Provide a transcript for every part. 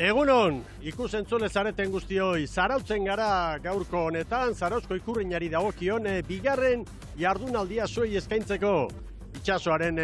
Egunon, ikusentzule zareten guztioi, zarautzen gara gaurko honetan, Zarauzko ikurrinari dagokion, bigarren jardunaldia zuei eskaintzeko. Itxasoaren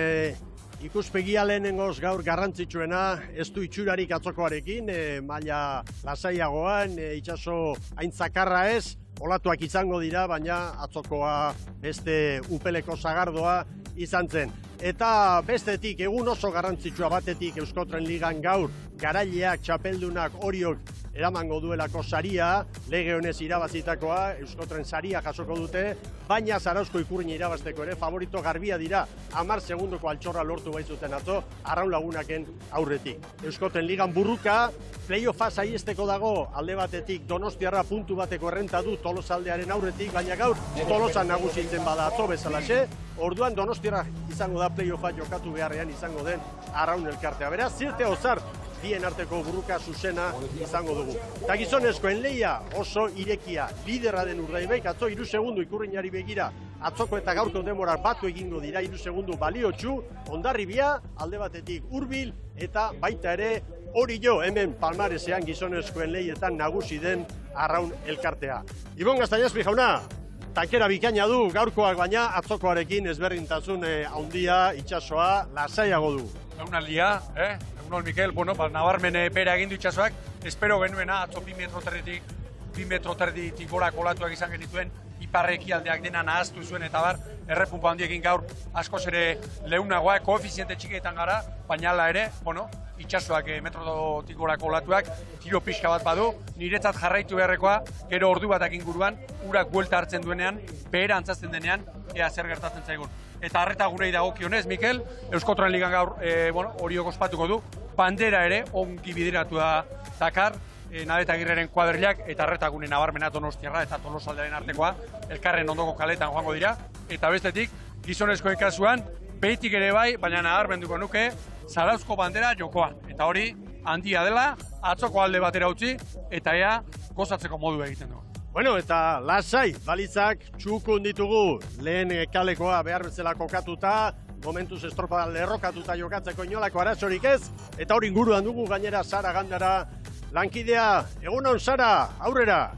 ikuspegia lehenengoz gaur garrantzitsuena, ez du itxurarik atzokoarekin, maila lasaiagoan, itxaso aintzakarra ez, olatuak izango dira, baina atzokoa beste upeleko sagardoa izan zen. Eta bestetik, egun oso garrantzitsua batetik Euskotren Ligan gaur, garaileak, txapeldunak, Oriok eramango duelako saria, lege honez irabazitakoa, Euskotren saria jasoko dute, baina Zarauzko ikurrin irabazteko ere favorito garbia dira, 10 segundoko altxorra lortu baitzuten atzo, Arraun Lagunaken aurretik. Euskotren Ligan burruka, playoffa saiesteko dago, alde batetik Donostiarra puntu bateko errenta du Tolosaldearen aurretik, baina gaur Tolosan nagusitzen bada atzo bezalaxe, orduan Donostiarra izango da playoffa jokatu beharrean izango den Arraun elkartea. Beraz, Zirte Ozar bien arteko burruka zuzena izango dugu. Eta gizonezkoen lehia oso irekia, lidera den Urdaibaik, atzo 3 segundu ikurrinari begira, atzoko eta gaurko demorak batu egingo dira 3 segundu baliotsu, Hondarribia, alde batetik hurbil eta baita ere Orio hemen palmaresean gizonezkoen lehietan nagusi den Arraun elkartea. Ibon Gaztañazpi jauna, tankera bikaina du gaurkoak, baina atzokoarekin ezberdintasun handia, itxasoa lasaiago du. Egunaldia, Egunon Mikel, nabarmen pera egin du itxasoak, espero genuena atzo 2 metro terditik gora kolatuak izan genituen, iparreki aldeak dena nahaztu zuen eta bar, errepunpa handiekin gaur askoz ere leunagoa, koefiziente txikeetan gara, baina hala ere, itxasoak metrotik gora kolatuak, tiro pixka bat badu, niretzat jarraitu beharrekoa, gero ordu batak inguruan, urak buelta hartzen duenean, behera antzazten denean, ea zer gertatzen zaigun. Eta harreta gurei dagokionez, Mikel, Euskotren Ligan gaur Oriok ospatuko du, bandera ere ongi bideratu da Dakar, Nabeta Agirreren kuadrilak eta harreta gune nabarmena Donostiarra eta Tolosaldearen artekoa, elkarren ondoko kaletan joango dira, eta bestetik, gizonezkoen kasuan, behitik ere bai, baina nabarmenduko nuke, Zarauzko bandera jokoan, eta hori handia dela, atzoko alde batera utzi, eta ea gozatzeko modu egiten du. Bueno, eta lasai, balitzak txukun ditugu, lehen kalekoa behar bezala kokatuta, momentuz estropada lerrokatuta jokatzeko inolako arazorik ez, eta hori inguruan dugu gainera Sara Gandara lankidea. Egunon, Sara, aurrera!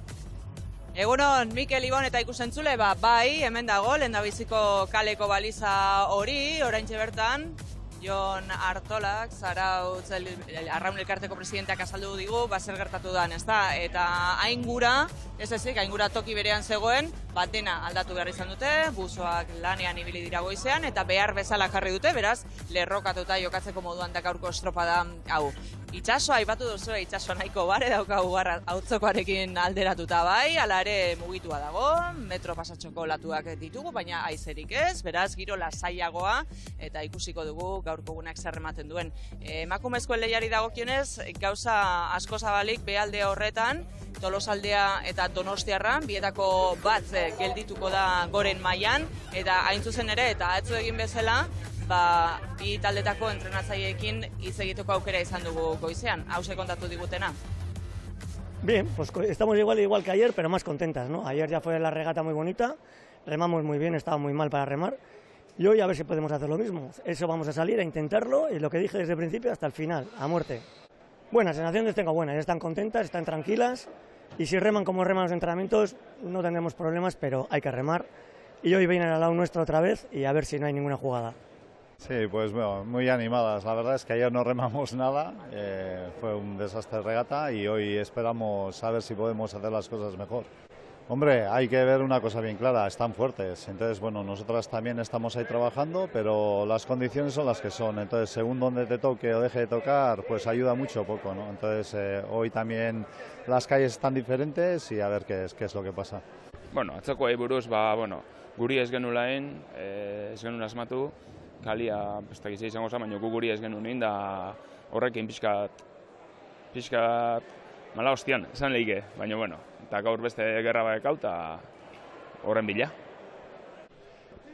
Egunon, Mikel, Ibon eta ikusentzule, bai, hemen dago, lehendabiziko kaleko baliza hori, oraintxe bertan, Jon Artolak, Zarautz Arraun elkarteko presidenteak azaldu digu, zer gertatu dan, ezta? Eta haingura, ez ezik, haingura toki berean zegoen, dena aldatu behar izan dute, buzoak lanean ibili dira goizean, eta behar bezala jarri dute, beraz, lerrokatuta jokatzeko moduan dakaurko estropada hau. Itxasoa, aipatu duzu, itxasoa nahiko bare daukagu autzokoarekin alderatuta bai, ala ere mugitua dago, metro pasatxoko latuak ditugu, baina aizerik ez, beraz, giro lasaiagoa, eta ikusiko dugu gaurko gunak zer ematen duen. Emakumezkoen lehiari dagokionez, gauza asko zabalik behalde horretan, Tolosaldea eta Donostiarra, bietako bat geldituko da goren mailan, eta hain zuzen ere, eta atzo egin bezala, bi taldetako entrenatzaileekin hitz egiteko aukera izan dugu goizean. Hauxe kontatu digutena. Bien, pues estamos igual que ayer, pero más contentas, ¿no? Ayer ya fue la regata muy bonita, remamos muy bien, estaba muy mal para remar, y hoy a ver si podemos hacer lo mismo. Eso vamos a salir a intentarlo, y lo que dije desde el principio hasta el final, a muerte. Buenas sensaciones tengo buenas, están contentas, están tranquilas, y si reman como reman los entrenamientos, no tendremos problemas, pero hay que remar. Y hoy vienen al lado nuestro otra vez, y a ver si no hay ninguna jugada. Sí, pues bueno, muy animadas. La verdad es que ayer no remamos nada, fue un desastre de regata y hoy esperamos a ver si podemos hacer las cosas mejor. Hombre, hay que ver una cosa bien clara, están fuertes, entonces bueno, nosotras también estamos ahí trabajando, pero las condiciones son las que son, entonces según donde te toque o deje de tocar, pues ayuda mucho o poco, ¿no? Entonces hoy también las calles están diferentes y a ver qué es lo que pasa. Bueno, atzokoei buruz, guri ez genulaen, ez genuen asmatu, kalia, bestak izango zen, baina guri ez genuen da horrekin pixkat mala hostian, esan lehike, baina eta gaur beste gerra badekau eta horren bila.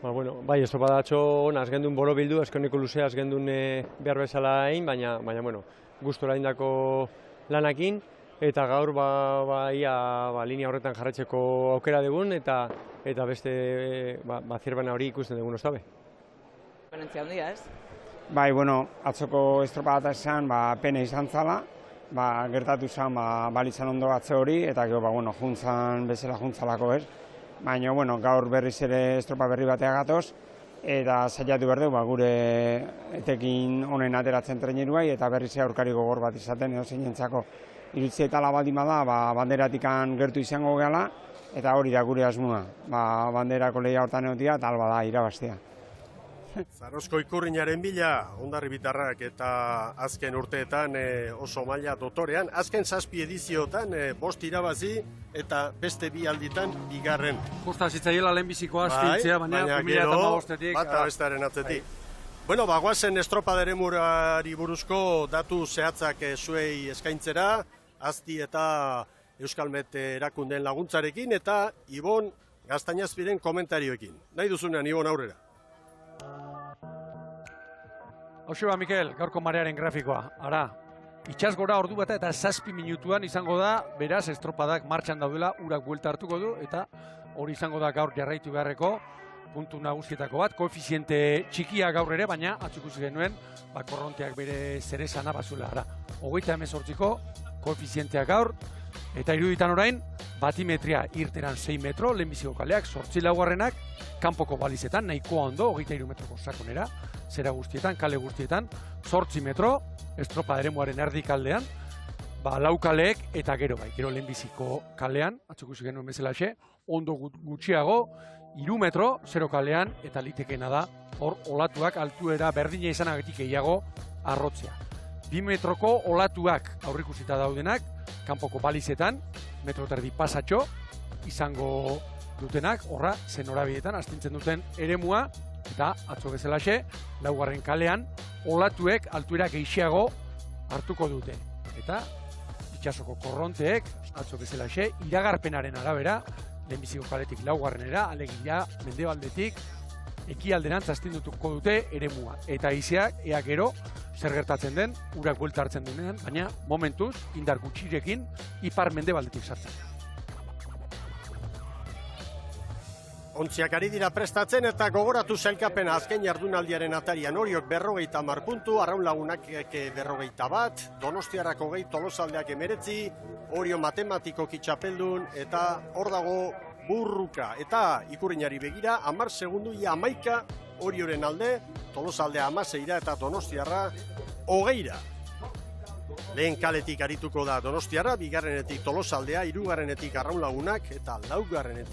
Bai, estropadatxo hona azgendun boro bildu, azkeneko luzea azgendun behar bezala egin, baina gustora indako lanakin, eta gaur linea horretan jarraitzeko aukera dugun, eta beste zierbana hori ikusten dugun ostabe. Diferentzia handia, ez? Bai, atzoko estropadata esan, pena izan zala, gertatu zen balitzan ondo batze hori, eta gero, juntzan bezala juntzalako, ez? Baina, gaur berriz ere estropa berri batea gatoz, eta saiatu behar dugu, gure etekin honen ateratzen treneruai, eta berriz aurkari gogor bat izaten, edo zeinentzako iritzi eta labaldin bada, banderatikan gertu izango gehala, eta hori da gure asmoa, banderako lehia hortan egotia, eta alba da irabaztea. Zarozko ikurrinaren bila, Hondarribitarrak eta azken urteetan oso maila dotorean, azken 7 ediziotan 5 irabazi eta beste 2 alditan bigarren. Kosta zitzaiela lehenbizikoa astintzea, baina 2015-etik. Bata bestearen atzetik. Guazen estropaderemurari buruzko datu zehatzak zuei eskaintzera, Azti eta Euskalmet erakundeen laguntzarekin, eta Ibon Gaztainazpiren komentarioekin. Nahi duzunean, Ibon, aurrera. Hauxe Mikel, gaurko marearen grafikoa. Ara, itxas gora ordu bata eta 7 minutuan izango da, beraz, estropadak martxan daudela, urak buelta hartuko du, eta hori izango da gaur jarraitu beharreko puntu nagusietako bat, koefiziente txikia gaur ere, baina atzikusi genuen, korronteak bere zeresana bazuela. Ara, 38ko koefizienteak gaur, eta iruditan orain, batimetria irteran 6 metro, lehenbiziko kaleak, 8 laugarrenak, kanpoko balizetan, nahikoa ondo, 23 metroko sakonera, zera guztietan, kale guztietan, 8 metro, estropa eremuaren erdikaldean, 4 kaleek eta gero lehenbiziko kalean, atzukusi genuen bezalaxe, ondo gutxiago, 3 metro, 0 kalean, eta litekena da, hor olatuak altuera berdina izanagatik gehiago arrotzea. 2 metroko olatuak aurrikusita daudenak, kanpoko balizetan, metro terdi pasatxo, izango dutenak, horra, zen horabidetan, astintzen duten eremua, eta atzo bezalaxe, 4. kalean, olatuek altuera gehiago hartuko dute. Eta itxasoko korronteek, atzo bezalaxe, iragarpenaren arabera, lehenbiziko kaletik 4. alegia mendebaldetik, ekialderantz astindutuko dute eremua. Eta haizeak, ea gero, zer gertatzen den, urak buelta hartzen duenean, baina momentuz, indar gutxirekin, ipar mendebaldetik sartzen. Ontziak ari dira prestatzen eta gogoratu sailkapena azken jardunaldiaren atarian Oriok 50 puntu, Arraun Lagunak 51, Donostiarrak 20, Tolosaldeak 19, Orio matematikoki txapeldun eta hor dago burruka. Eta ikurrinari begira, 10 segundu ia 11 Orioren alde, Tolosaldea 16 eta Donostiarra 20. Lehen kaletik arituko da Donostiarra, 2. Tolosaldea, 3. Arraun Lagunak eta 4.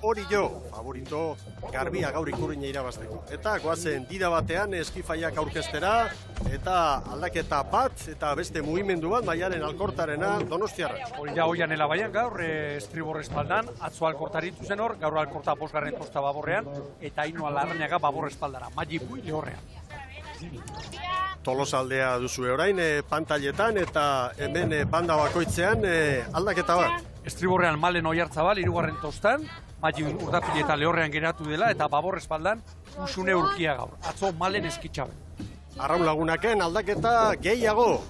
Orio, favorito garbia gaur ikurrina irabazteko. Eta goazen dida batean eskifaiak aurkeztera eta aldaketa bat eta beste mugimendu bat maialen alkortarena Donostiarra. Hori da hoian elabaian gaur, estribor espaldan, atzo alkortaritu zen hor, gaur alkorta 5. tosta baborrean, eta Ainoa Larrañaga babor espaldara, Magi Bui lehorrean. Tolosaldea duzue orain pantailetan eta hemen banda bakoitzean aldaketa bat. Estriborrean Malen Oiartzabal, 3. tostan, Magi Urdapile eta lehorrean geratu dela, eta babor espaldan Usune Urkia gaur. Atzo Malen eskitxabe. Arraun Lagunaken aldaketa gehiago.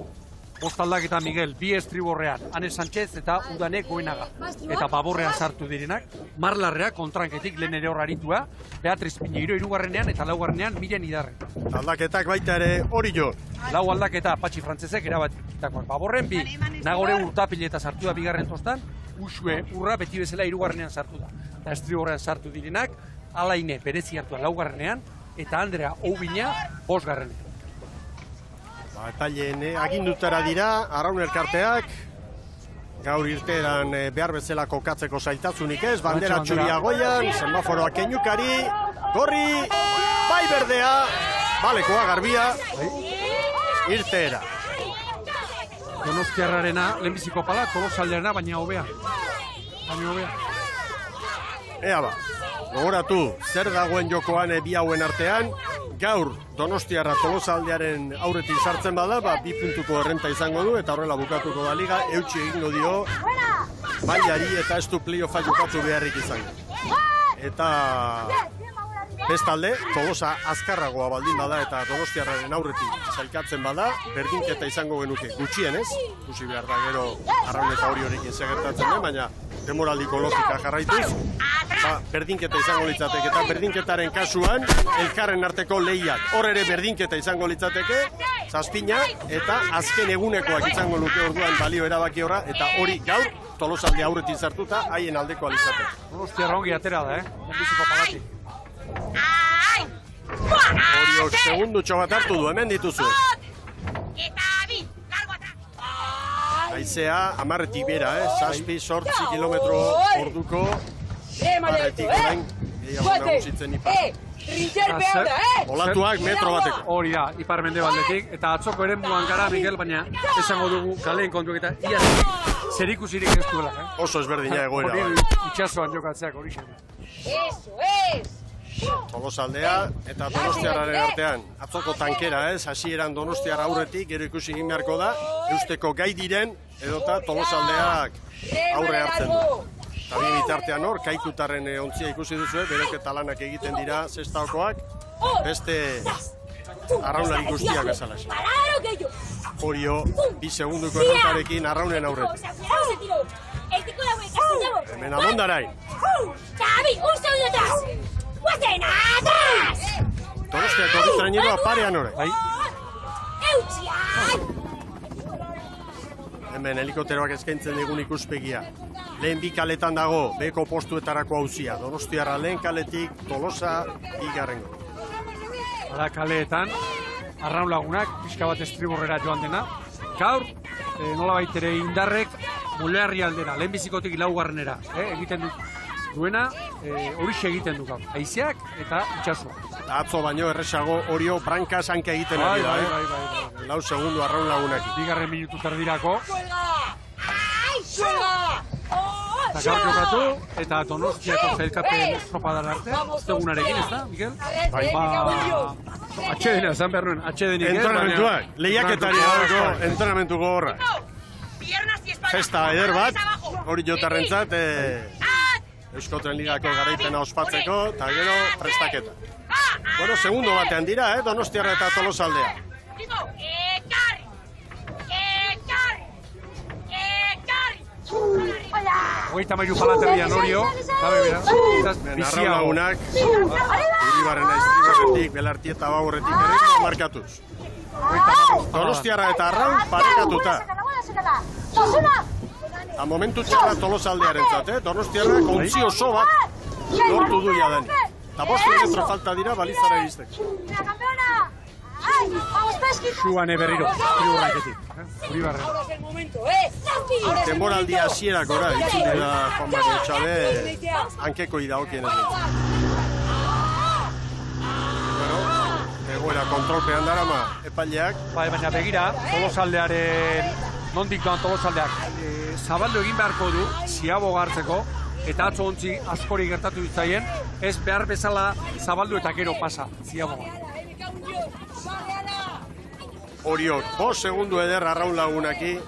5 aldaketa Miguel, 2 estriborrean, Ane Sánchez eta Udane Goenaga. Eta baborrean sartu direnak, Marlarrea kontranketik lehen ere hor aritua, Beatriz Piñeiro 3. eta 4. Miren Idarren. Aldaketak baita ere Orio. 4 aldaketa Patxi Frantzesek erabatitakoak. Baborren 2, Nagore Urtapile eta sartu da 2. tostan, Usue Urra beti bezala 3. sartu da. Eta estriborrean sartu direnak, Alaine berezi hartua 4. eta Andrea Oubina 5. Epaileen agindutara dira, Arraun elkarteak, gaur irteeran behar bezala kokatzeko zailtasunik ez, bandera txuria goian, semaforoak keinukari, gorri, bai berdea, balekoa garbia, irteera. Donostiarrarena, lehenbiziko pala, Tolosaldearena, baina hobea. Ea ba, gogoratu, zer dagoen jokoan bi hauen artean, gaur Donostiarra Tolosaldearen aurretik sartzen bada, 2 puntuko errenta izango du, eta horrela bukatuko da liga, eutxi egingo dio, mailari eta ez du playoffa jokatu beharrik izango. Eta bestalde, Tolosa azkarragoa baldin bada eta Donostiarraren aurretik sailkatzen bada, berdinketa izango genuke gutxienez, ikusi behar da gero Arraun eta Oriorekin segertatzen den, baina demoraldiko logika jarraituz, berdinketa izango litzateke, eta berdinketaren kasuan, elkarren arteko lehiak. Hor ere berdinketa izango litzateke, zazpina, eta azken egunekoak izango luke orduan balio erabaki horra, eta hori gaur, Tolosalde aurretik zartuta, haien aldeko alizate. Donostiarra ongi atera da, Biziko pagatik. Horiok segundutxo bat hartu du, hemen dituzu. Haizea, 10-etik bera, 7-8 kilometro orduko, barretik orain, gehiago nagusitzen ipar. Olatuak metro bateko. Hori da, ipar mendebaldetik, eta atzoko eren muan gara, Mikel, baina esango dugu kaleen kontuak eta ia zerikusirik ez duela. Oso ezberdina egoera. Hori itxasoan jokatzeak hori zen. Tolosaldea eta Donostiarraren artean. Atzoko tankera, hasieran Donostiarra aurretik, gero ikusi egin beharko da, eusteko gai diren, edota Tolosaldeak aurre hartzen du. Eta bi bitartean hor, Kaikutarren ontzia ikusi duzu, beroketa lanak egiten dira zestaokoak, beste arraunlari guztiak bezala. Horio, 2 segunduko erronkarekin arraunen aurretik. Hemen Amondarain. Donostiako bitraineroa parean orain. Hemen helikopteroak eskaintzen digun ikuspegia. Lehen 2 kaletan dago, beko postuetarako hauzia. Donostiarra lehen kaletik, Tolosa, bigarrengo. Hala kaleetan, arraun lagunak, pixka bat estriborrera joan dena. Gaur, nolabait ere indarrek, Muleharri aldera, lehen bizikotik laugarrenera, egiten duena, horixe egiten du gaur. Haizeak eta itxasua. Atzo baino erresago Orio Brankaz hanka egiten ari da, Bai. 4 segundu arraun lagunak. 2 minutu terdirako. Eta gaur jokatu, eta Donostiako zailkapen estropadan arte, ostegunarekin, ez da, Mikel? Bai. Atxedena, esan behar nuen, atxedenik. Entrenamentuak, lehiaketari dago entrenamentuko horra. Festa eder bat, hori jotarrentzat, Euskotren Ligako garaipena ospatzeko, eta gero prestaketa. Bueno, segundo batean dira, Donostiarra eta Tolosaldea. Hogeita mairu palaterdian Orio, gabe bera, arraun lagunak, Uribarren aiztribarretik, Belartieta Baurretik erritmo markatuz. Donostiarra eta arraun parekatuta. A momentu txarra Tolosaldearentzat, Donostiarra kontzi oso bat lortu du jaden. Eta 5 metro falta dira balizara iristeko. Suane berriro, Uribarretik. Uribarren. Denboraldi hasierakora itzuli da Juan Mario Txabe hankeko idagokien ez dut. Bueno, egoera kontrolpean darama epaileak. Bai, baina begira, Tolosaldearen, nondik doan Tolosaldeak, zabaldu egin beharko du, ziaboga hartzeko, eta atzo ontzi askori gertatu ditzaien, ez behar bezala zabaldu eta gero pasa, ziaboga. Oriok, 5 segundu eder arraun lagunaki,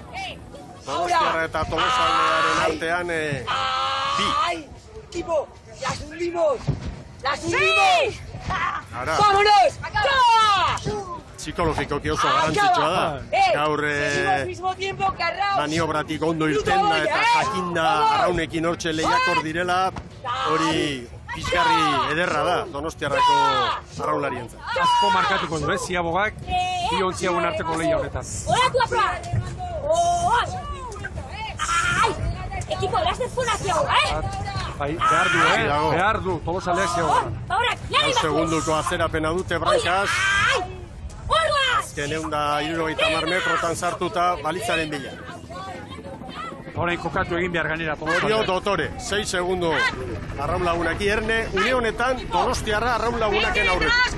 Donostiarra eta Tolosaldearen artean, bi. ¡Las hundimos! ¡Las hundimos! Ara, ¡Vámonos! psikologikoki oso garantzitsua da. Gaur maniobratik ondo irten da eta jakinda arraunekin hortxe lehiakor direla, hori pizgarri ederra da Donostiarrako arraunlarientzat. Asko markatuko du, ziabogak, bi ontziagoen arteko lehia horretan. Equipo, gracias por la ziaboga, Bai, behar du, Tolosaldeak ziaboga. 2 segunduko azerapena dute Brankaz. Azken 170 metrotan sartuta balizaren bila. Horain kokatu egin behar ganera. Orio Dotore, 6 segundu arraun lagunaki erne, une honetan Donostiarra arraun lagunaken aurretik.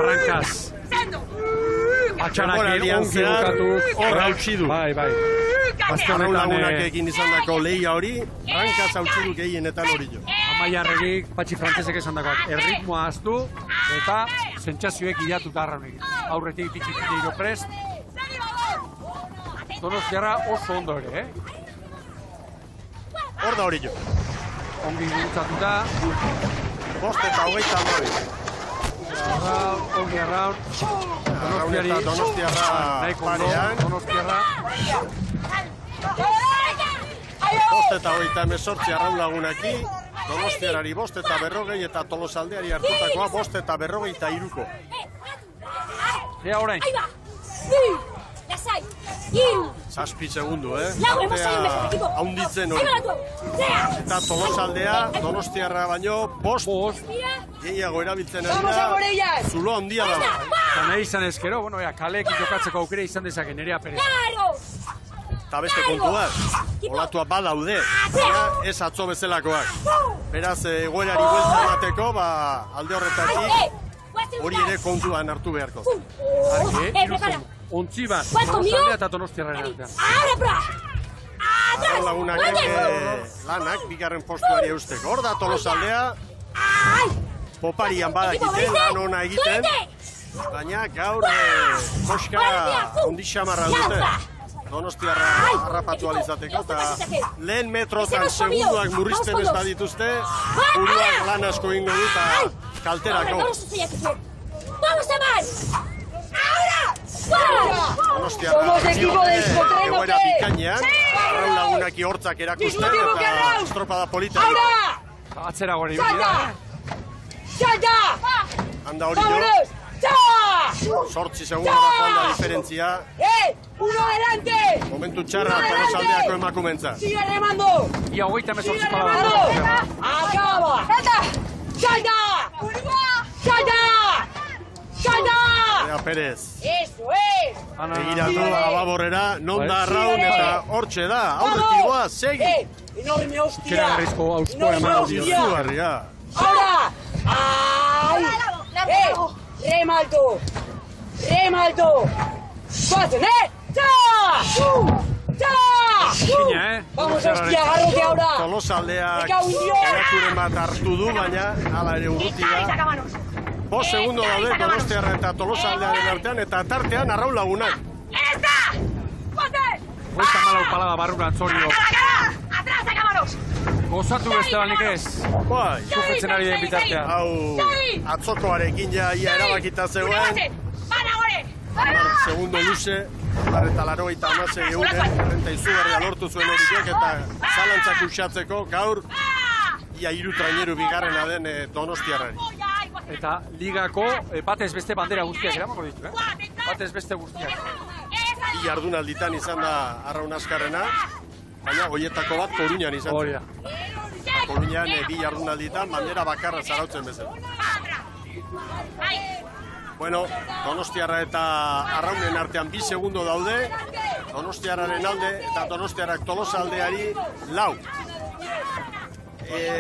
Brankaz. Atxarakin ongi bukatu. Hor hautsi du. Bai. Arraun lagunakekin izan dako lehia hori, Brankaz hautsi du gehienetan hori jo. Amaiarregik, Patxi Frantzesek esan dagoak, erritmoa aztu eta sentsazioek hilatuta arraunekin. Aurretik Pichipineiro prest. Donostiarra oso ondo ere, Hor da hori jo. Ongi gurutzatuta. 5 eta 22. Ongi arraun. Arraun eta Donostiarra parean. Donostiarra. Bost eta hogeita hemezortzi Arraun Lagunaki, Donostiarari 5:40 eta Tolosaldeari hartutakoa 5:43. Ea orain. Lasai, hiru. 7 segundu, Lau, hemos salido mejor equipo. Haunditzen hori. Eta Tolosaldea, Donostiarra baino, 5 gehiago erabiltzen ari da, zulo handia dago. Eta nahi izan ezkero, bueno, kaleekin jokatzeko aukera izan dezake Nerea Perez. Eta beste kontu bat, olatua badaude, ez atzo bezalakoak. Beraz, egoerari buelta emateko, alde horretatik, hori ere kontuan hartu beharko. Argi, ontzi bat, Tolosaldea eta Donostiarraren artean. Arraun Lagunak lanak, bigarren postuari eusteko. Hor da Tolosaldea, poparian badakite, lan ona egiten, baina gaur koska ondixamarra dute. Donostiarra harrapatu alizateko, eta lehen metrotan segunduak murrizten ez badituzte, buruak lan asko ingo du eta kalterako. Donostiarra egoera bikainean, Arraun Lagunaki hortzak erakusten eta estropada polita. Atzera gori hori da. Handa hori jo. 8 segundora joan da diferentzia. Momentu txarra Tolosaldeako emakumentza. Ia hogeita hemezortzi palabra. Acaba! ¡Salta! Nerea Perez. ¡Eso es! Begiratu ababorrera, non da Arraun eta hortxe da. Aurretik goa, segi. ¡Enorme hostia! Keragarrizko hauzko eman hori. Izugarria. ¡Ahora! ¡Ay! ¡Remalto! ¡Remalto! ¡Pasen, Kina, ¡Vamos, hostia, agárrate ahora! Tolosaldeak eraturen bat hartu du, baina hala ere urruti da. 5 segundo daude Donostiarra eta Tolosaldearen artean, eta tartean Arraun Lagunak. Hogeita hamalau palabra barrura Antzorio. Gozatu beste banik ez. Bai, Sufritzen ari den bitartea. hau atzokoarekin ja ia erabakita zegoen. Segundo luze, eta 96 euren, renta izugarria lortu zuen horiek, eta zalantzak usatzeko gaur ia 3 traineru bigarrena den Donostiarrari. Eta ligako batez beste bandera guztiak eramako ditu, Batez beste guztiak. Bi jardunalditan izan da Arraun Azkarrena, baina horietako bat Koruñan izan. Hori da. Koruñan bi jardunalditan bandera bakarra zarautzen bezala. Bueno, Donostiarra eta Arraunen artean 2 segundo daude, Donostiarraren alde eta Donostiarrak Tolosaldeari 4.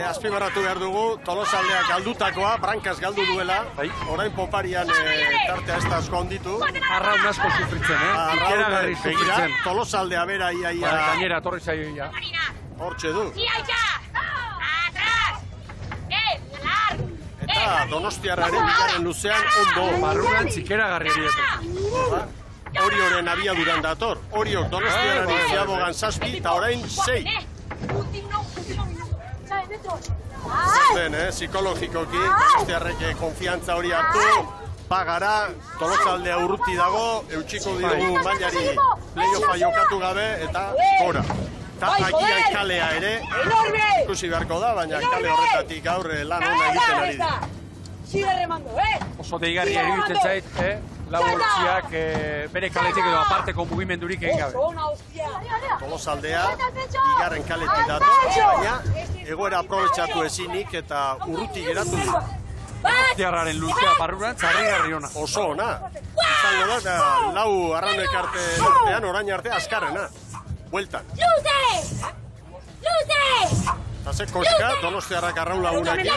Azpimarratu behar dugu, Tolosaldeak galdutakoa, brankaz galdu duela, orain poparian tartea ez da asko onditu. Arraun asko sufritzen, Ikeragarri sufritzen. Tolosaldea bera ia... Gainera, torri zaio ia. Hortxe du. Eta Donostiarraren bigarren luzean ondo. Barruan txikeragarri hori. Orioren abiaduran dator. Oriok Donostiarrari zeabogan 7 eta orain 6. Zerten, psikologikoki, Donostiarrek konfiantza hori hartu, pagara, Tolosaldea urruti dago, eutxiko diogu mailari playoffa jokatu gabe, eta gora. Eta agian kalea ere, ikusi beharko da, baina kale horretatik gaur lan hona egiten ari da. Oso deigarria iruditzen zait, lau hortziak bere kaletik edo aparteko mugimendurik egin gabe. Tolosaldea, bigarren kaletik dator, baina egoera aprobetxatu ezinik eta urruti geratu du. Donostiarraren luzea barruran txarrigarri ona. Oso ona. Izango da, eta lau Arraunek artean orain arte azkarrena. Bueltan. ¡Luce! ¡Luce! Eta ze koska, Donostiarrak Arraun Lagunakin.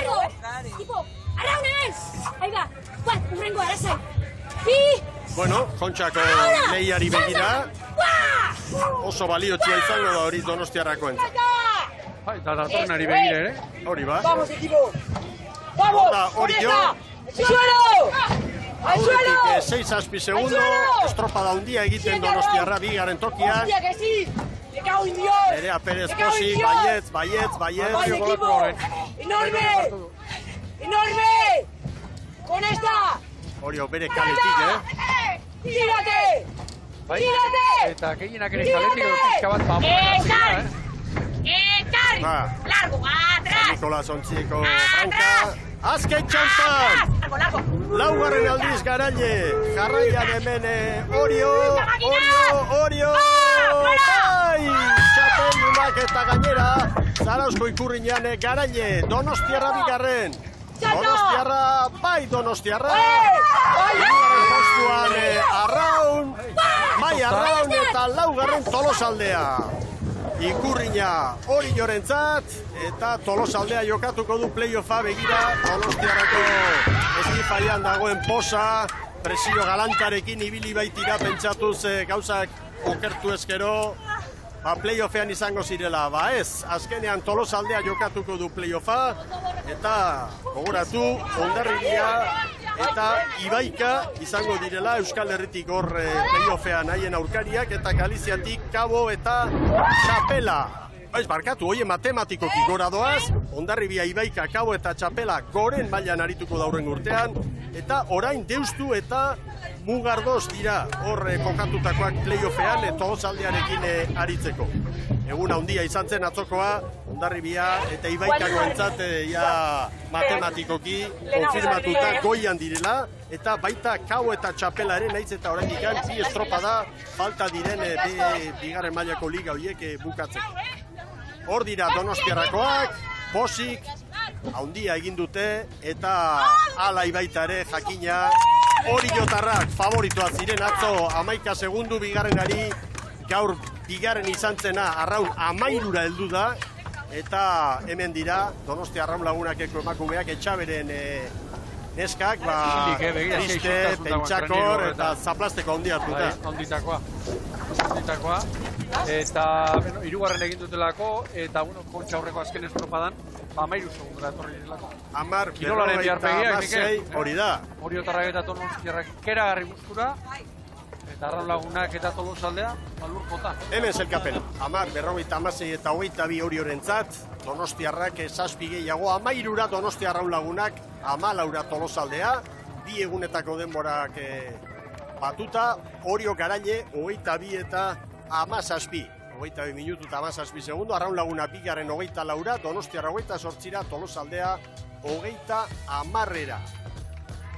¡Arraunen! Ahí va. Urrengo, arazai. Bueno, kontxako lehiari begira. Oso baliotsua izango da hori Donostiarrakoen. Eta datorrenari begira ere. Hori ba. ¡Vamos, equipo! ¡Vamos! Hori jo. ¡Suelo! Aurretik 6 segundo, estropada handia egiten Donostiarra bigarren tokian. ¡Hostia, que sí! ¡Me cago en Dios! Nerea Perez posi, baietz. ¡Vamos, equipo! ¡Enorme! ¡Enorme! ¡Con esta! Hori bere kaletik, ¡Tírate! Bai, eta gehienak ere zaletik edo pixka bat pamoa. Largo, atrás. Nikolas Ontzieko Franka. Azken txampan! Laugarren aldiz Garaile. Jarraian hemen Orio. Bai! Txapeldunak eta gainera. Zarauzko ikurriñan Garaile. Donostiarra bigarren. Donostiarra. Bigarren postuan Arraun. Arraun eta laugarren Tolosaldea. Ikurriña hori jorentzat, eta Tolosaldea jokatuko du play-offa begira. Donostiarrako eskifaian dagoen posa, presio galantarekin ibili baitira pentsatuz gauzak okertu ezkero, play-offean izango zirela. Ez, azkenean Tolosaldea jokatuko du play-offa, eta gogoratu, Hondarribia eta Ibaika izango direla Euskal Herritik hor play-offean haien aurkariak, eta Galiziatik Kabo eta Txapela. Barkatu, hoie matematikoki gora doaz, Hondarribia, Ibaika, Kabo eta Txapela goren mailan arituko dauren urtean, eta orain Deustu eta Mugardoz dira hor kokatutakoak play-offean Tolosaldearekin aritzeko. Egun handia izan zen atzokoa, Hondarribia eta Ibaikako entzat matematikoki konfirmatuta goian direla, eta baita Kabo eta Txapela ere naiz eta orain ikan bi estropada falta diren bigarren mailako liga horiek bukatzeko. Hor dira Donostiarrakoak, posik, handia egin dute, eta ala Ibaita ere jakina. Oriotarrak favoritoa ziren atzo 11 segundu bigarrenari, gaur bigarren izan zena Arraun 13ra heldu da, eta hemen dira Donostia Arraun Lagunakeko emakumeak Etxaberen neskak, triste, pentsakor eta zaplasteko handia hartuta. Handitakoa. Eta, hirugarren egin dutelako, eta, kontxa aurreko azken estropadan, 13 segundura etorri direlako. 10, hori da. Oriotarrak eta Donostiarrak keragarri guztura, eta Arraun Lagunak eta Tolosaldea, lur jota. Hemen zelkapena. 10, 56 eta 22 Oriorentzat, Donostiarrak 7 gehiago, 13ra Donostia Arraun Lagunak, 14ra Tolosaldea, 2 egunetako denborak batuta, Orio Garaile 22 eta 17. 22 minutu eta 17 segundo, Arraun Laguna bigarren 24ra, Donostiarra 28ra, Tolosaldea 30ra.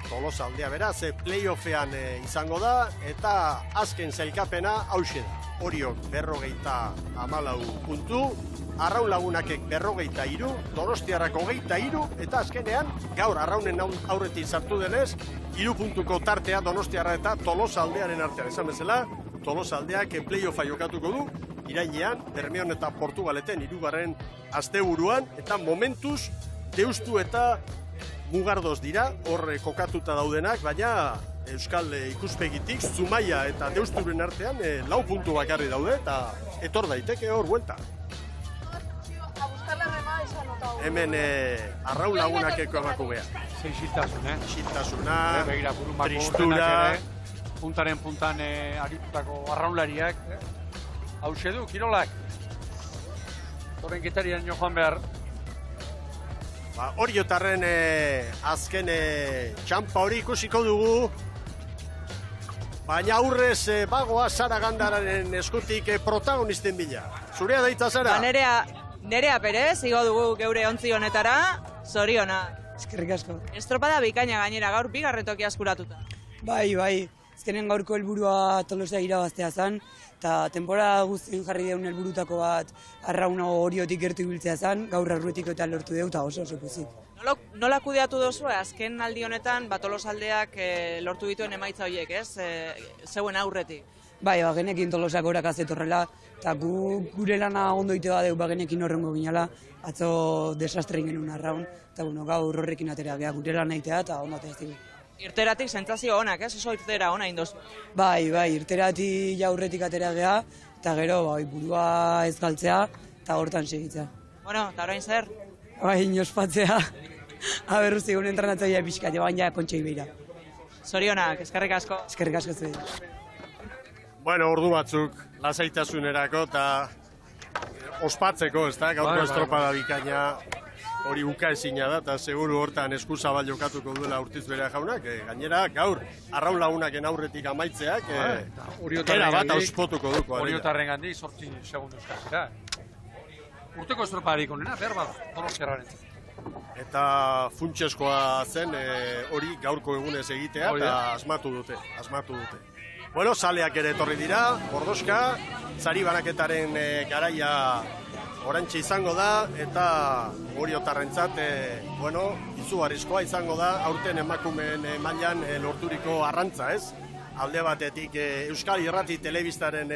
Tolosaldea beraz, play-offean izango da, eta azken zailkapena hauxe da. Oriok 54 puntu, Arraun Lagunakek 43, Donostiarrak 23, eta azkenean, gaur Arraunen aurretik sartu denez, 3 puntuko tartea Donostiarra eta Tolosaldearen artean. Esan bezala, Tolosaldeak play-offa jokatuko du, irailean, Bermeon eta Portugaleten 3. asteburuan, eta momentuz, Deustu eta Mugardoz dira, hor kokatuta daudenak, baina Euskal ikuspegitik, Zumaia eta Deusturen artean 4 puntu bakarri daude, eta etor daiteke hor buelta. Hemen Arraun Lagunakeko emakumea. Isiltasuna, tristura, puntaren puntan aritutako arraunlariak. Hauxe du, kirolak. Torren getarian jo joan behar. Oriotarren azken txampa hori ikusiko dugu, baina aurrez bagoa Sara Gandararen eskutik protagonisten bila. Zurea daitza, Sara? Nerea Perez, igo dugu geure ontzi honetara, zoriona. Eskerrik asko. Estropada bikaina gainera gaur bigarren tokia eskuratuta. Bai. Azkenen gaurko helburua Tolosa irabaztea zen, eta temporada guztien jarri deun helburutako bat Arrauna Oriotik gertu ibiltzea zen, gaur arruetik eta lortu deu, eta oso pozik. Nola kudeatu duzu, azken aldi honetan Tolosaldeak lortu dituen emaitza horiek, ez? Zeuen aurretik. Bai, genekin Tolosak horak azetorrela, eta gure lana ondo ite badeu, genekin horrengo ginala, atzo desastrein genuen Arraun, eta gaur horrekin atera geha, gure lana itea eta ondo ateztik. Irteratik sentsazio onak, ez? Oso irtera ona indoz. Bai, irteratik jaurretik atera geha, eta gero burua ez galtzea, eta hortan segitzea. Bueno, eta orain zer? Bai, inospatzea. Aber, zigun entrenatzaia pixkat, baina kontxei behira. Zorionak, eskerrik asko. Eskerrik asko zuen. Bueno, ordu batzuk, lasaitasunerako eta ospatzeko, ez da? Gaurko estropada bikaina. hori ukaezina da, eta seguru hortan eskuzabal jokatuko duela Urtiz Berea jaunak, gainera gaur arraun lagunaken aurretik amaitzeak, era bat auspotuko duko. Oriotarren gandik 8 segundu eskazera. Urteko estroparik onena, behar bat, Donostiarraren. Eta funtseskoa zen hori gaurko egunez egitea, eta asmatu dute. Bueno, saleak ere etorri dira, Bordoska, sari banaketaren garaia orantxe izango da, eta Oriotarrentzat, izugarrizkoa izango da, aurten emakumeen mailan lorturiko arrantza, ez? Alde batetik Euskal Irrati Telebistaren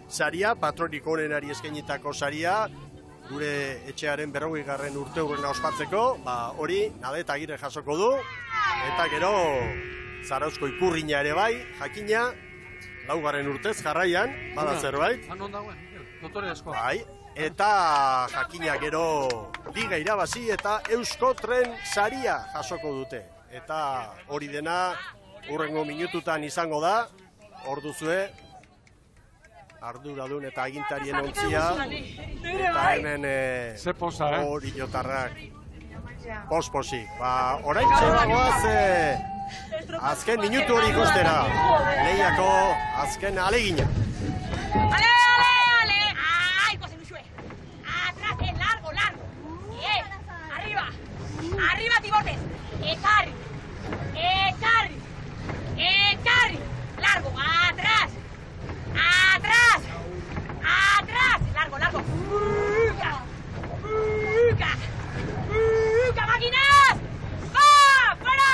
saria, patronik onenari eskainitako saria, gure etxearen 40. urteurrena ospatzeko, hori Nadet Agirre jasoko du, eta gero Zarauzko Ikurrina ere bai, jakina, 4. urtez jarraian, bada zerbait. Non dagoen, dotore asko. Bai, eta jakina gero liga irabazi eta Eusko Tren saria jasoko dute. Eta hori dena hurrengo minututan izango da, hor duzue, arduradun eta agintarien ontzia, eta hemen Oriotarrak posposik. Orain txebagoaz, azken minutu hori ikustera, lehiako azken alegina. Ale! ¡Ay, pues me sube! Atrás, largo. Bien, arriba, tibotes. Ecarri. Largo, atrás. Largo. ¡Máquinas! ¡Va! ¡Para!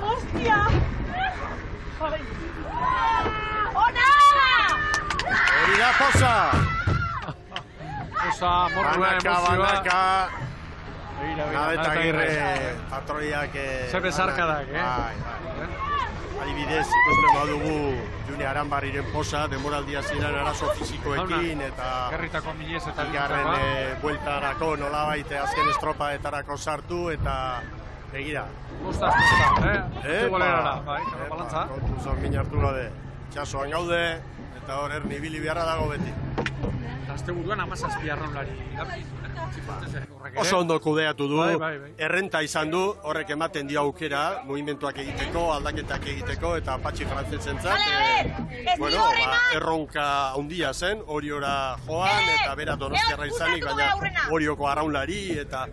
¡Hostia! Hori da posa! Posa, morrua emozioa. Banaka. Nadet Agirre patroiak... Zer bezarkadak, Adibidez, ikusten badugu June Aranbarriren posa, demoraldia ziren arazo fizikoekin, eta... Gerritako minez eta bigarren bueltarako nolabait azken estropaetarako sartu, eta... Begira. Posta, Zubolerara, balantza. Kontuzon minartu gabe. Txasoan gaude, eta hor ernibili beharra dago beti. Azte buruan 17 arraunlari. Oso ondo kudeatu du, errenta izan du, horrek ematen dio aukera, mugimenduak egiteko, aldaketak egiteko, eta Patxi Frantzesentzat, erronka handia zen, Oriora joan, eta bera Donostiarra izanik, baina Orioko arraunlari, eta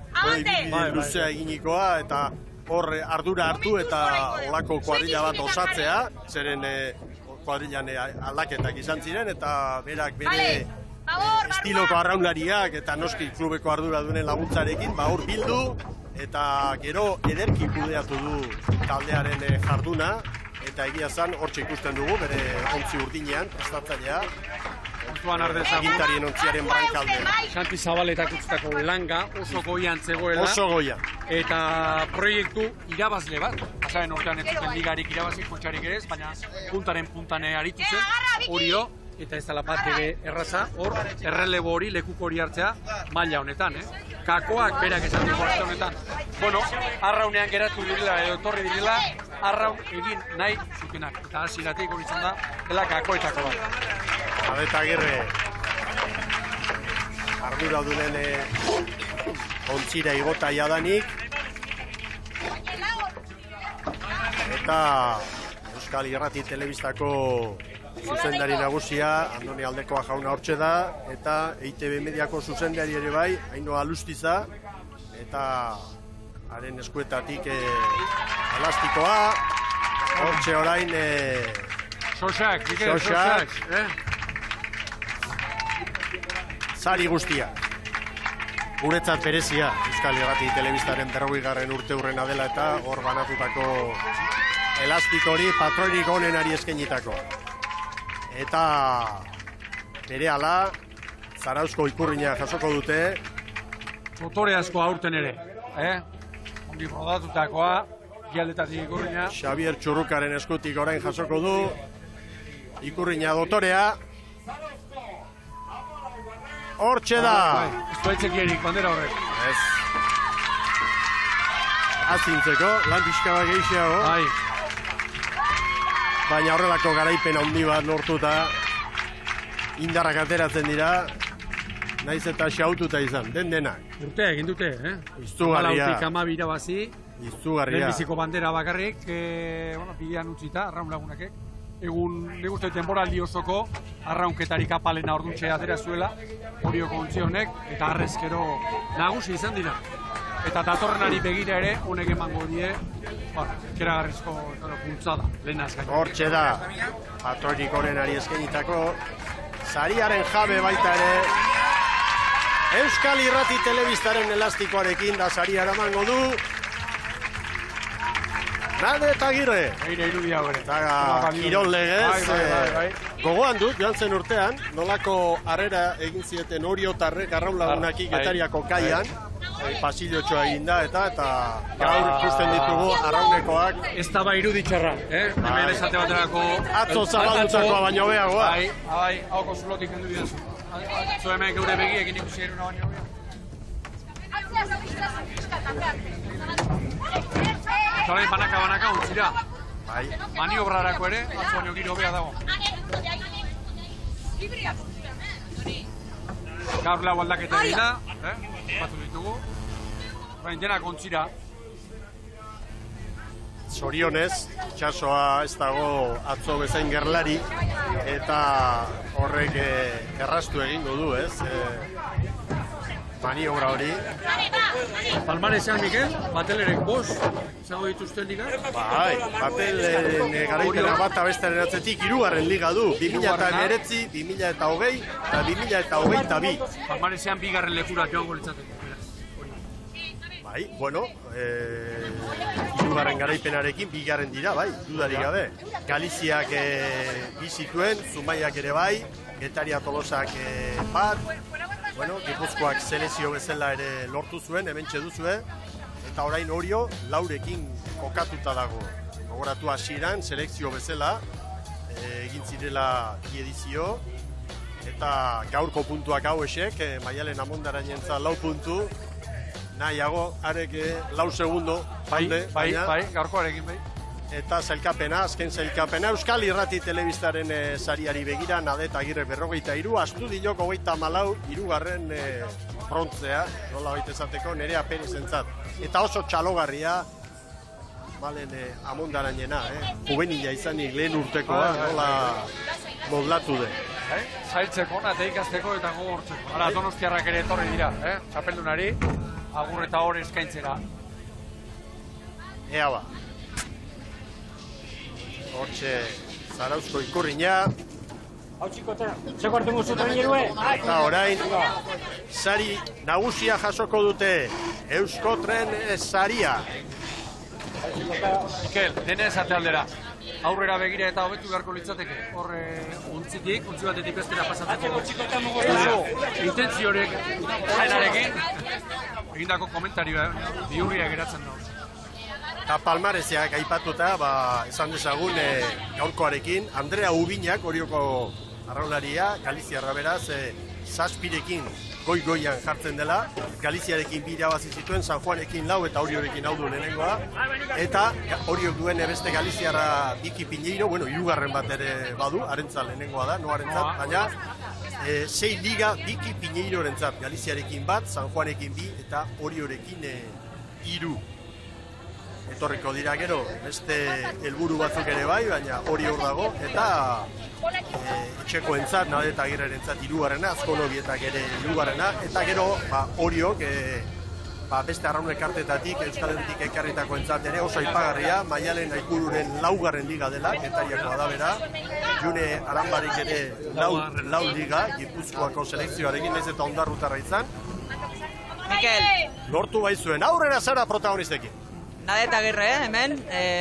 luzea eginikoa, eta hor ardura hartu, eta olako kuadrilla bat osatzea, zeren kuadrillan aldaketak izan ziren, eta berak bere estiloko arraunlariak eta noski klubeko arduradunen laguntzarekin hor bildu eta gero ederki kudeatu du taldearen jarduna eta egia zan hortxe ikusten dugu bere ontzi urdinean prestatzailea agintarien ontziaren brankalde. Santi Zabaletak utzitako langa oso goian zegoela. Oso goian. Eta proiektu irabazle bat. Pasaren urtean ez zuten ligarik irabazi, kotxarik ere ez, baina puntane aritu zen, Orio. Eta ez dela bat ere erraza, hor, errelebo hori, lekuko hori hartzea, maila honetan, Kakoak berak esan dugu honetan. Bueno, arraunean geratu direla, edo etorri direla, arraun egin nahi zutenak. Eta hasieratik hori izan da, dela kakoetako bat. Nadet Agirre, arduradunen ontzira igota jadanik, eta Euskal Irrati Telebistako zuzendari nagusia, Andoni Aldekoa jauna hortxe da, eta EITB Mediako zuzendari ere bai, Ainhoa Alustiza, eta haren eskuetatik elastikoa, hortxe orain... Sosak. Sari guztia. Guretzat berezia, Euskal Irrati Telebistaren 40. urteurrena dela eta hor banatutako elastiko hori patroirik onenari eskainitako. Eta berehala Zarauzko Ikurrina jasoko dute. Motore asko aurten ere, Ongi rodatutakoa, gialdetatik Ikurrina. Xabier Txurrukaren eskutik orain jasoko du. Ikurrina dotorea. Hortxe da. Ez du aitzekierik, bandera horrek. Ez. Azintzeko, lan pixka bat gehiago. Baina horrelako garaipen handi bat lortuta indarrak ateratzen dira, naiz eta xaututa izan, denak. Egin dute, Izugarria. 14 irabazi. Izugarria. Lehenbiziko bandera bakarrik, bidean utzita, arraun lagunakek. Egun, neguzte temporaldi osoko, arraunketarik apalena orduntxe atera zuela, Orioko ontzi honek, eta arrezkero nagusi izan dira. Eta datorrenari begira ere, honek emango die, keragarrizko puntzada, lehenaz gaina. Hortxe da, patroirik horrenari eskenitako, sariaren jabe baita ere, Euskal Irrati Telebistaren elastikoarekin da saria eramango du, Nade eta Agirre. Irudia hori. Eta kirol legez, gogoan dut, joan zen urtean, nolako harrera egin zieten Oriotarrek arraunlagunakik Getariako kaian, pasillotxoa egin da, eta gaur ikusten ditugu arraunekoak. Ez da iruditxarra, hemen esate baterako... Atzo zabaldutakoa baino beagoa. Bai, hauko zulotik hendu bidazu. Zo hemen geure begiekin ikusi eruna baino beha. Zorain banaka untzira. Maniobrarako ere, atzo baino giro bea dago. Gaur lau aldaketa egin da, batu ditugu. Baina denak ontzira. Zorionez, itxasoa ez dago atzo bezain gerlari, eta horrek erraztu egingo du, ez? Maniobra hori. Palmarezean, Mikel, batelerek bost, izango dituzten liga? Bai, batelen garaipena bat abestaren atzetik hirugarren liga du. 2019, 2020 eta 2022. Palmarezean bigarren lekura joango litzateko. Bai, bueno, hirugarren garaipenarekin bigarren dira, bai, dudarik gabe. Galiziak bizituen, Zumaiak ere bai, Getaria Tolosak bat, bueno, Gipuzkoak selezio bezala ere lortu zuen, hementxe duzue, eta orain Orio laurekin kokatuta dago. Gogoratu hasieran selekzio bezala, egin zirela bi edizio, eta gaurko puntuak hau esek, Maialen Amondarainentza 4 puntu, nahiago, arek 4 segundo, bai, gaurkoarekin bai. Eta zailkapena, azken zailkapena, Euskal Irrati Telebistaren sariari begira, Nade eta Agirre 43, Astudilok 34, hirugarren frontzea, nola baita esateko, Nerea Perez entzat. Eta oso txalogarria, Malen Amondarainena, juvenila izanik lehen urtekoa, nola moldatu den. Zailtzeko, eta ikasteko eta gogortzeko. Hala, Donostiarrak ere etorri dira, txapeldunari, agur eta hor eskaintzera. Ea ba. Hortxe, Zarauzko ikurriña. Hau txikota, zeko hartu muzutan nirue? Eta orain, sari nagusia jasoko dute, Euskotren saria. Mikel, dene esate aldera. Aurrera begira eta hobetu beharko litzateke. Horre, untzi batetik bestera pasatzeko. Intentziorik, horrenarekin, egindako komentarioa, bihurria geratzen dauz. Eta palmarezeak aipatuta, esan dezagun gaurkoarekin, Andrea Ubiñak, Orioko arraularia, Galiziarra beraz, zazpirekin goi-goian jartzen dela, Galiziarekin 2 irabazi zituen, San Juanekin 4 eta Oriorekin hau du lehenengoa, eta Oriok duen beste Galiziarra Biki Piñeiro, bueno, hirugarren bat ere badu, harentzat lehenengoa da, no harentzat, baina 6 liga Biki Piñeirorentzat, Galiziarekin bat, San Juanekin 2 eta Oriorekin 3. Etorriko dira gero, beste helburu batzuk ere bai, baina hori hor dago, eta etxeko entzat, Nade eta Agirrerentzat 3. Azkonobietak ere 3. Eta gero, Oriok, beste arraun elkartetatik, Euskal Herritik ekarritako entzat ere, oso aipagarria, Maialen Aikururen 4. liga dela, Getariakoa da bera, June Aranbarik ere 4 liga, Gipuzkoako selekzioarekin, ez eta ondarrutarra izan. Mikel. Lortu baizuen, aurrera zara protagonistekin. Nade eta Agirre, hemen,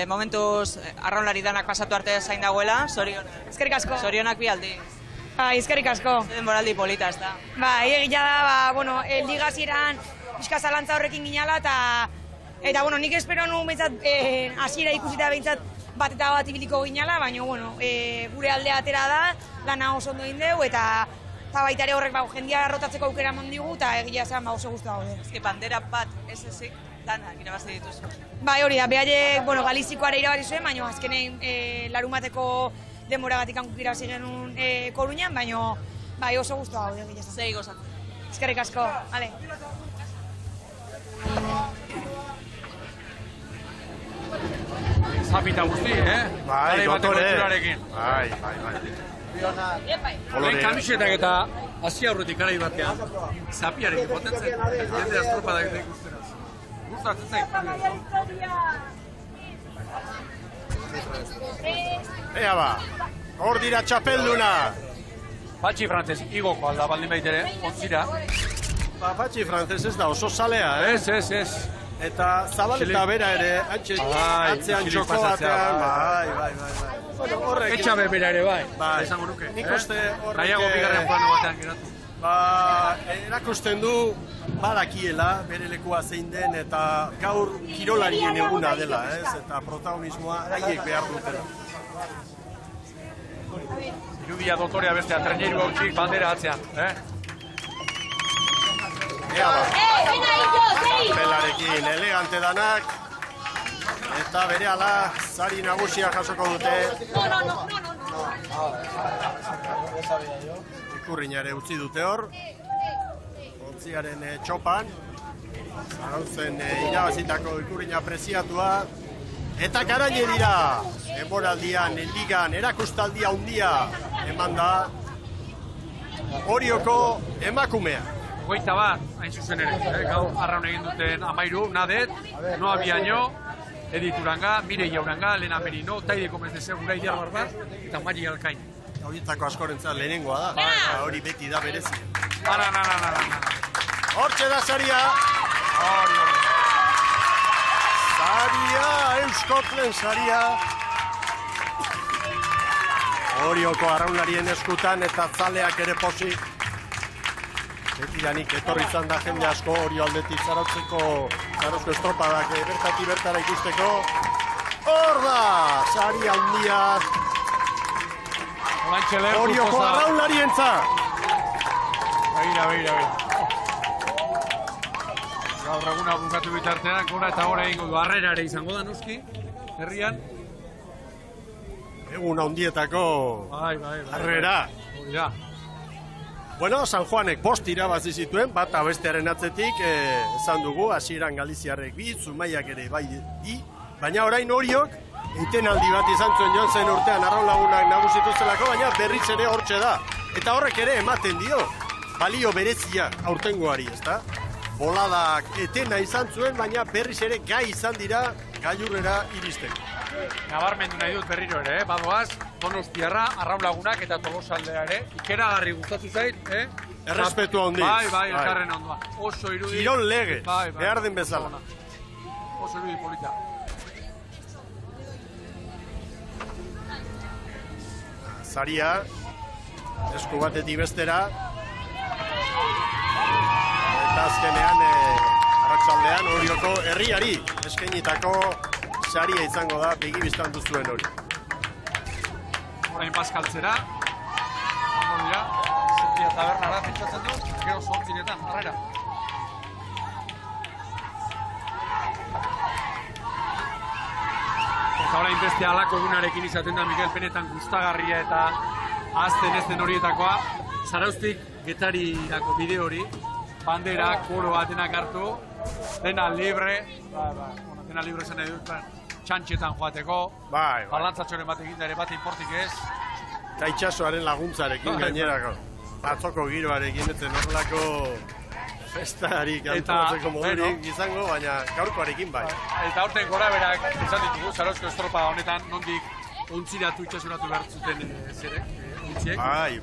momentuz arraunlari danak pasatu arte zain dagoela, zorionak. Eskerrik asko. Zorionak bi aldi. Eskerrik asko. Denboraldi polita, ez da. Egia da, ligazieran pixka zalantza horrekin ginala, eta, nik espero nu behintzat, hasiera ikusita behintzat bat eta bat ibiliko ginala, baina, gure aldea atera da, lana oso ondo indeu, eta eta baita ere horrek jendia rotatzeko aukera eman digu, eta egia esan oso guztu gaude. Eske bandera bat ez ezik danak irabazi dituzu. Bai, hori da, behaiek, Galizikoare irabazi zuen, baina azkenen larumateko denboragatik hankuk irabazi genuen Koruñan, baina bai oso guztu gaude egia esan. Zei gozatzen. Eskerrik asko, bale. Zapita guzti, Bai, dotore. Bai. Lehen kamisetak eta hasi aurretik garai batean, zapiarekin potentzen, jende astropa da ikusteraz. Gustatzen zait. Ea ba, hor dira txapelduna. Patxi Frantzes, igoko alda baldin baitere, ontzira. Patxi Frantzes ez da oso salea, Ez. Eta Zabaleta bera ere, atzean txoko batean, bai. Etxabe bera ere bai, esango nuke. Nik uste horrek... Nahiago bigarren plano batean geratu. Erakusten du badakiela bere lekua zein den eta gaur kirolarien eguna dela, ez? Eta protagonismoa haiek behar dutela. Irudia dotorea bestea, traineru hautsik bandera atzean, Ea ba, pelarekin elegante danak, eta berehala sari nagusia jasoko dute. Ikurriñare utzi dute hor, ontziaren txopan, zarautzen irabazitako ikurriña preziatua, eta garaile dira, enboraldian, ligan, erakustaldia handia eman da, Orioko emakumea. Goita bat, hain zuzen ere, gau arraun egin duten Amairu, Nadet, Noa Biaño, Edith Uranga, Mireia Uranga, Lena Merino, Taide Gomez de Segura, Idiar Barbat, eta Mari Alkain. Horietako askorentzat lehenengoa da, hori beti da berezi. Hortxe da saria! Saria, Euskotlen saria! Orioko arraunlarien eskutan eta zaleak ere pozik. Betidanik etorri izan da jende asko Orio aldetik Zarauzko estropadak bertatik bertara ikusteko. Hor da! Sari handia! Orioko arraunlarientzat! Begira. Gaur eguna bukatu bitartean, gora eta gora egingo du, harrera ere izango da noski, herrian. Egun handietako harrera. Ja. Bueno, San Juanek 5 irabazi zituen, bata bestearen atzetik, esan dugu, hasieran Galiziarrek 2, Zumaiak ere bai bi, baina orain Oriok, eitenaldi bat izan zuen joan zen urtean arraun lagunak nagusitu zelako, baina berriz ere hortxe da. Eta horrek ere ematen dio, balio berezia aurtengoari, ezta? Boladak etena izan zuen, baina berriz ere gai izan dira gailurrera iristeko. Nabarmendu nahi dut berriro ere, badoaz, Donostiarra, arraun lagunak eta Tolosaldea ere, ikeragarri gustatu zait, Errespetu handi. Bai, elkarren ondoa. Oso irudi. Kirol lege, behar den bezala. Oso irudi polita. Saria, esku batetik bestera. Eta azkenean, arratsaldean Orioko herriari eskainitako saria izango da begibistan duzuen hori. Orain bazkaltzera, ondo dira, Zortzia tabernara pentsatzen du, gero Zortziretan, harrera. Eta orain beste halako egunarekin izaten da Miguel Penetan gustagarria eta ahazten ezten horietakoa. Zarauztik Getarirako bide hori, bandera, koro batenak hartu, dena libre, dena libre zen edut, txantxetan joateko, balantzatxoren bat egin ere bat inportik ez. Eta itxasoaren laguntzarekin gainerako, atzoko giroarekin etzen horrelako festarik antolatzeko modurik izango, baina gaurkoarekin bai. Eta aurten gora berak izan ditugu, Zarauzko estropa honetan nondik ontziratu itxasoratu behar zuten zerek, ontziek. Bai,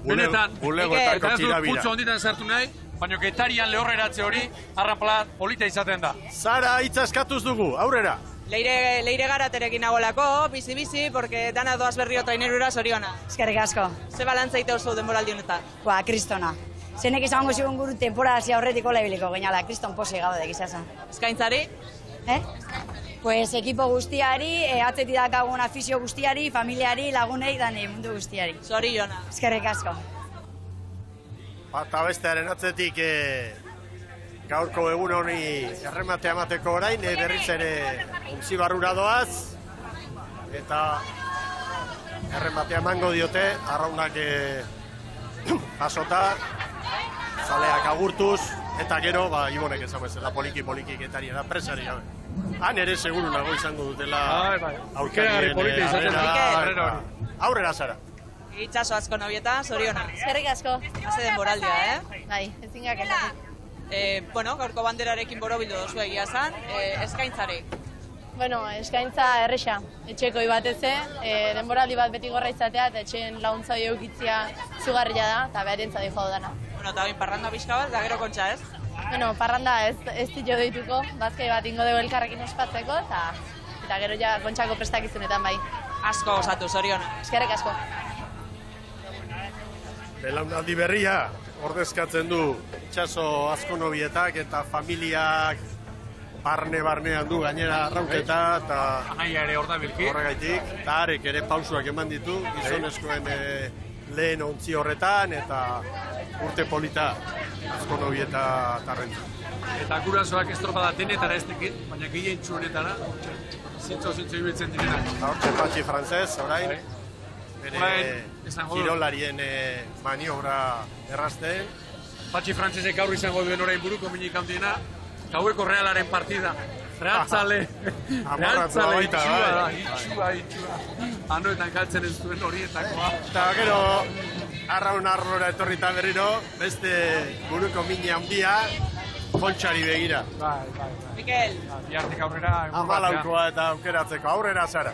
bulegoetako tirabira. Putzu onditan sartu nahi, baina Getarian lehorreratze hori arranpala polita izaten da. Zara, hitza eskatuz dugu, aurrera! Leire garaterekin nagolako, bizi, porque dana doaz berrio trainerura zoriona. Eskerrik asko. Ze balantza ite oso denboraldi honetan? Kristona. Zenek izango zigun guru temporada hasi aurretiko lehibiliko gainala, kriston posi gaude gizazan. Eskaintzari? Pues ekipo guztiari, atzetik dakagun afizio guztiari, familiari, lagunei, dani mundu guztiari. Zoriona. Eskerrik asko. Bata bestearen atzetik gaurko egun honi errematea emateko orain, berriz ere ontzi barrura doaz, eta errematea emango diote, arraunak jasota, zaleak agurtuz, eta gero, Ibonek esan bezala, poliki getari da presari gabe. Han ere seguru nago izango dutela aurkarien aurrera zara. Itxaso asko nobieta, zorionak. Eskerrik asko. Haze denboraldia, Bai, ezin gaketatik. Bueno, gaurko banderarekin borobildu dozu egia zan, eskaintzari. Bueno, eskaintza erresa, etxekoi bateze, denboraldi bat beti gorra izatea, eta etxeen laguntza eukitzia zugarria da, eta beharentza di joa dana. Bueno, eta bain parranda pixka bat, da gero kontxa ez? Bueno, parranda ez ditio deituko, bazkai bat ingo dugu elkarrekin ospatzeko, eta gero ja kontxako prestakizunetan bai. Asko osatu, zorionak. Eskerrik asko. Belaunaldi berria, ordezkatzen du Itxaso Azkonobietak eta familiak barnean du gainera arrauketa eta anaia ere hor da bilki. Horregaitik, eta arek ere pausuak eman ditu, gizonezkoen lehen ontzi horretan eta urte polita Azkonobieta tarrentu. Eta gurasoak estropada denetara ez tekit, baina gehien txuenetara, zintzo ibiltzen direnak. Eta hortxe Patxi Frantzez, orain, bere kirolarien maniobra errazten. Patxi Frantzesek gaur izango duen orain buruko minik handiena, gaueko Realaren partida. Realtzale itxua. Anoetan galtzen ez duen horietakoa. Eta gero, arraun arlora etorrita berriro, beste buruko mini handia, kontxari begira. Mikel. Bihartik aurrera. Amalaukoa eta aukeratzeko, aurrera zara.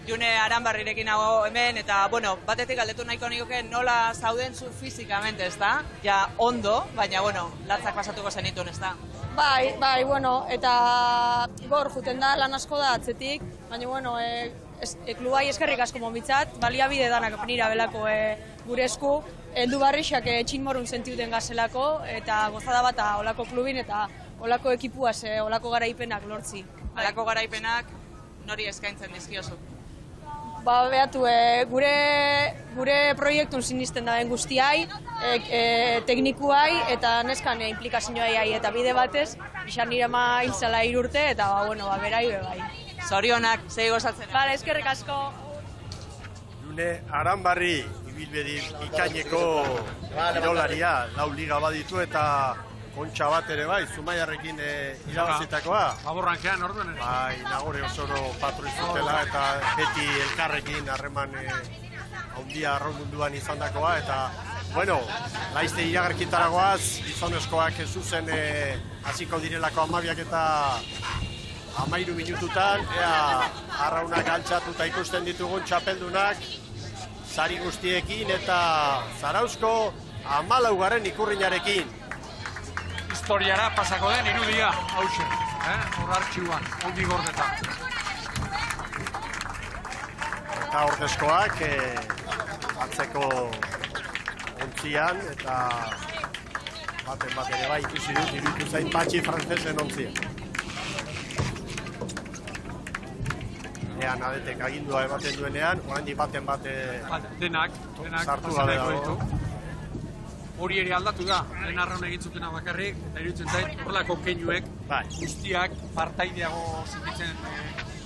June Aranbarrirekin nago hemen, eta, bueno, batetik galdetu nahiko nioke nola zauden zu fizikamente, ez da? Ja, ondo, baina, bueno, latzak pasatuko zenituen, ez da? Bai, bueno, eta gor juten da lan asko da atzetik, baina, bueno, klubai eskerrik asko monbitzat, baliabide danak nira belako gure esku, heldu barrixak txinmorun sentiuten gazelako, eta gozada bat olako klubin eta olako ekipuaz, olako garaipenak lortzi. Olako garaipenak nori eskaintzen dizkiozu? Behatu, gure proiektun sinisten daben guztiai, teknikuai eta neskan implikazioai eta bide batez, izan nire ma hilzala 3 urte eta berai bai. Zorionak, zei gozatzen. Bale, eskerrik asko. June Aranbarri, ibilbedi ikaineko kirolaria, 4 liga baditu eta kontxa bat ere bai, Zumaiarrekin irabazitakoa. Aborrankean, orduan ere. Bai, Nagore Osoro patroizutela eta beti elkarrekin harreman handia arraunmunduan izandakoa eta, bueno, laizte iragarkitaragoaz, gizonezkoak zuzen hasiko direlako 12 eta 13 minututan, arraunak altxatuta ikusten ditugun txapeldunak, sari guztiekin eta Zarauzko 14. ikurrinarekin. Historiara pasako den irudia, hauxe, hor artxiuan, ondi gordeta. Eta ordezkoak atzeko ontzian eta baten bat ere bai ikusi dut, iruditu zait Patxi Frantzesen ontzia. Adetek agindua ematen duenean, oraindik baten bat denak sartu gabe dago. Hori ere aldatu da, lehen arraun egintzutena bakarrik, eta iruditzen zait, horrelako keinuek guztiak partaideago sentitzen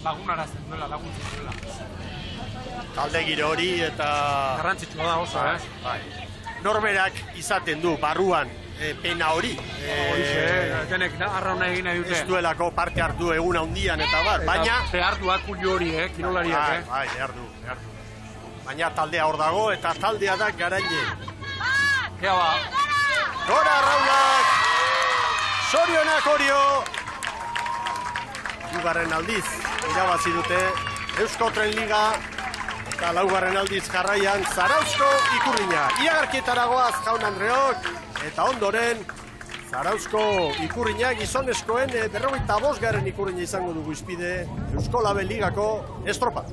lagunarazten duela, laguntzen duela. Talde giro hori eta... Garrantzitsua da oso, Norberak izaten du, barruan, pena hori. Denek arrauna egin nahi dute. Ez duelako parte hartu egun handian eta bar, baina... Behar du akulio hori, kirolariak. Bai, behar du. Baina taldea hor dago eta taldea da Garaile. Ea ba. Gora arraunak! Zorionak Orio! 2. aldiz irabazi dute Eusko Tren Liga eta 4. aldiz jarraian Zarauzko ikurrina. Iagarkietaragoaz Jaun Andreok eta ondoren Zarauzko ikurrina gizonezkoen 45. ikurrina izango dugu izpide Eusko Labe Ligako estropa.